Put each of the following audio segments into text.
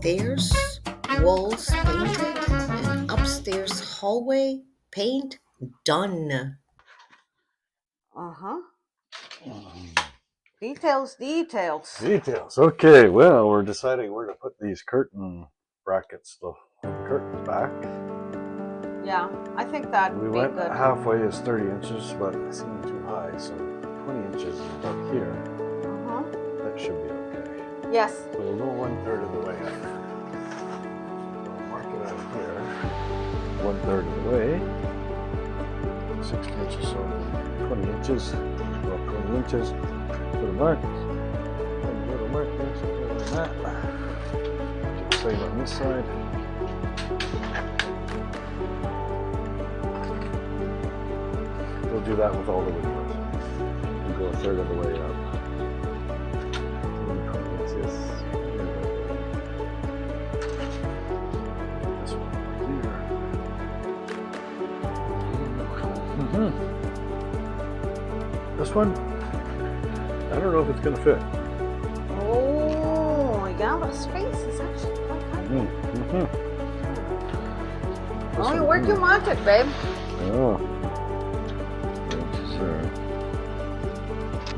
stairs, walls painted, and upstairs hallway paint done. Uh-huh. Details, details. Details. Okay, well, we're deciding where to put these curtain brackets, the curtains back. Yeah, I think that'd We be went good. halfway is 30 inches, but it seemed too high, so 20 inches is about here. Uh-huh. That should be okay. Yes. So we'll go 1/3 of the way up. We'll mark it out here. 1/3 of the way. 60 inches, so 20 inches. Go up 20 inches. Put a mark. And a little mark there, something like that. Do the same on this side. We'll do that with all the windows. We'll go 1/3 of the way up. This one here. This one, I don't know if it's going to fit. Oh, yeah, the space is actually quite high. Oh, you work you want it, babe. Oh.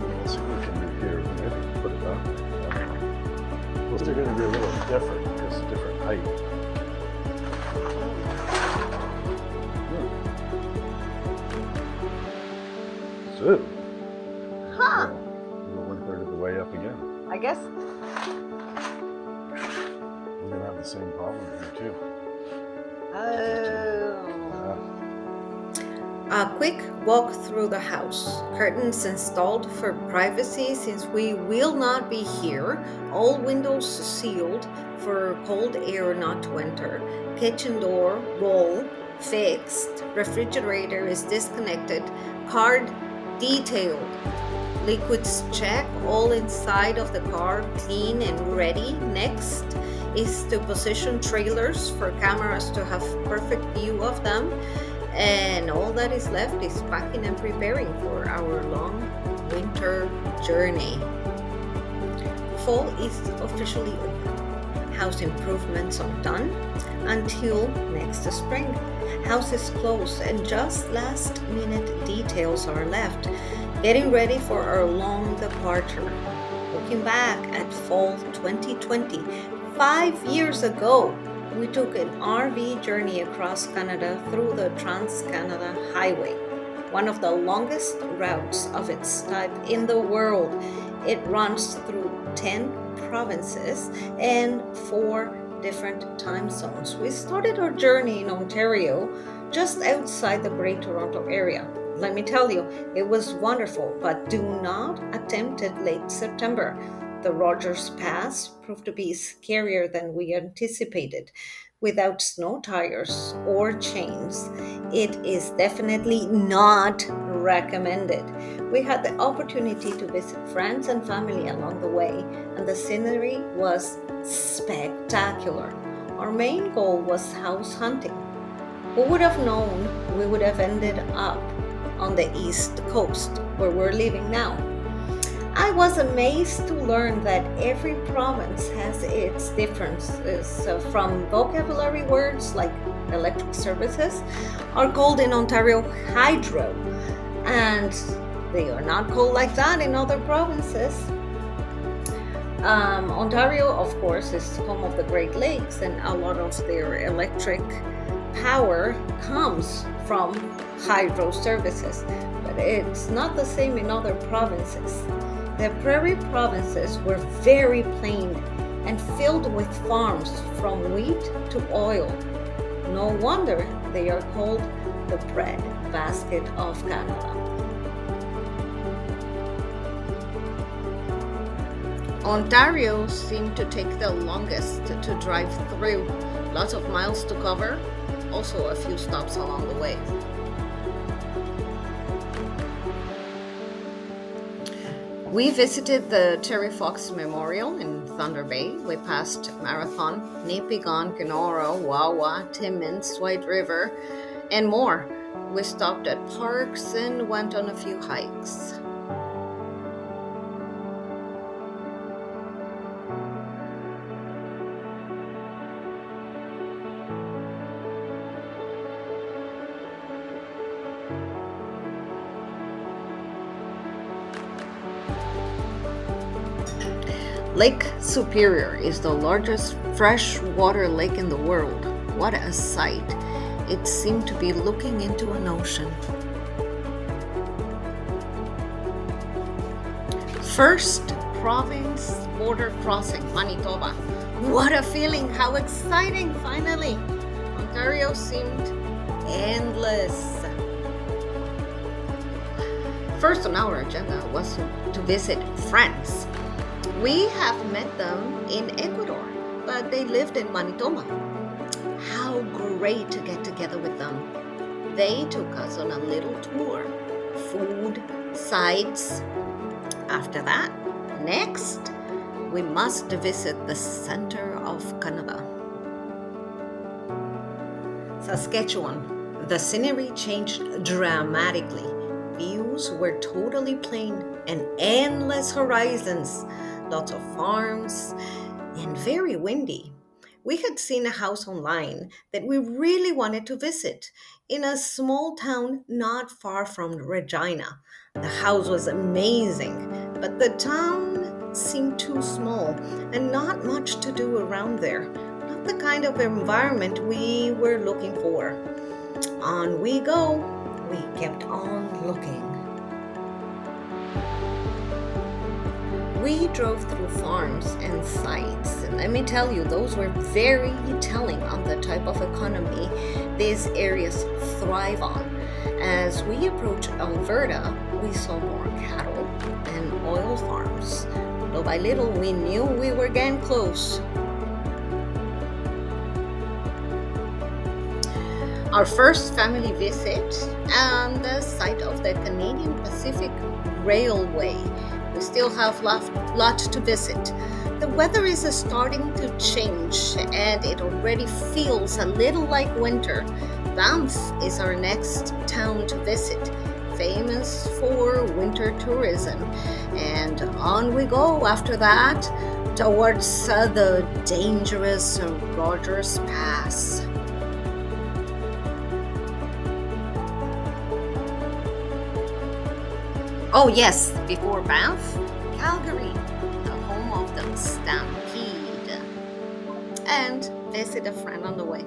Let's see what we can do here. Maybe put it up. Well, they're going to be a little different because it's different height. So, Huh. go 1/3 of the way up again. I guess. We're going to have the same problem here too. Oh. A quick walk through the house. Curtains installed for privacy since we will not be here. All windows sealed for cold air not to enter. Kitchen door, wall, fixed. Refrigerator is disconnected. Car detailed. Liquids check, all inside of the car clean and ready. Next is to position trailers for cameras to have perfect view of them. And all that is left is packing and preparing for our long winter journey. Fall is officially over. House improvements are done until next spring. House is closed and just last minute details are left. Getting ready for our long departure. Looking back at fall 2020, 5 years ago, we took an RV journey across Canada through the TransCanada Highway, one of the longest routes of its type in the world. It runs through 10 provinces and 4 different time zones. We started our journey in Ontario, just outside the Great Toronto area. Let me tell you, it was wonderful, but do not attempt it late September. The Rogers Pass proved to be scarier than we anticipated. Without snow tires or chains, it is definitely not recommended. We had the opportunity to visit friends and family along the way, and the scenery was spectacular. Our main goal was house hunting. Who would have known we would have ended up on the East Coast, where we're living now? I was amazed to learn that every province has its differences. From vocabulary words like electric services are called in Ontario hydro, and they are not called like that in other provinces. Ontario, of course, is home of the Great Lakes, and a lot of their electric power comes from hydro services, but it's not the same in other provinces. The prairie provinces were very plain and filled with farms from wheat to oil. No wonder they are called the bread basket of Canada. Ontario seemed to take the longest to drive through. Lots of miles to cover, also a few stops along the way. We visited the Terry Fox Memorial in Thunder Bay. We passed Marathon, Nipigon, Kenora, Wawa, Timmins, White River, and more. We stopped at parks and went on a few hikes. Lake Superior is the largest freshwater lake in the world. What a sight! It seemed to be looking into an ocean. First province border crossing, Manitoba. What a feeling! How exciting! Finally! Ontario seemed endless. First on our agenda was to visit France. We have met them in Ecuador, but they lived in Manitoba. How great to get together with them. They took us on a little tour. Food, sights. After that, next, we must visit the center of Canada. Saskatchewan. The scenery changed dramatically. Views were totally plain and endless horizons. Lots of farms and very windy. We had seen a house online that we really wanted to visit in a small town not far from Regina. The house was amazing, but the town seemed too small and not much to do around there. Not the kind of environment we were looking for. On we go. We kept on looking. We drove through farms and sites, and let me tell you, those were very telling on the type of economy these areas thrive on. As we approached Alberta, we saw more cattle and oil farms. Little by little, we knew we were getting close. Our first family visit on the site of the Canadian Pacific Railway. We still have lots to visit. The weather is starting to change and it already feels a little like winter. Banff is our next town to visit, famous for winter tourism. And on we go after that towards the dangerous Rogers Pass. Oh yes, before Banff, Calgary, the home of the Stampede, and visit a friend on the way.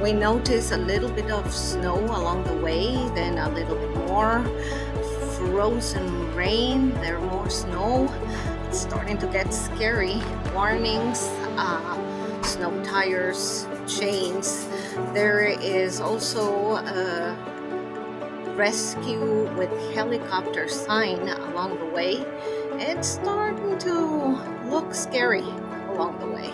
We noticed a little bit of snow along the way, then a little bit more frozen rain, there more snow. It's starting to get scary. Warnings, snow tires, chains. There is also a rescue with helicopter sign along the way. It's starting to look scary along the way.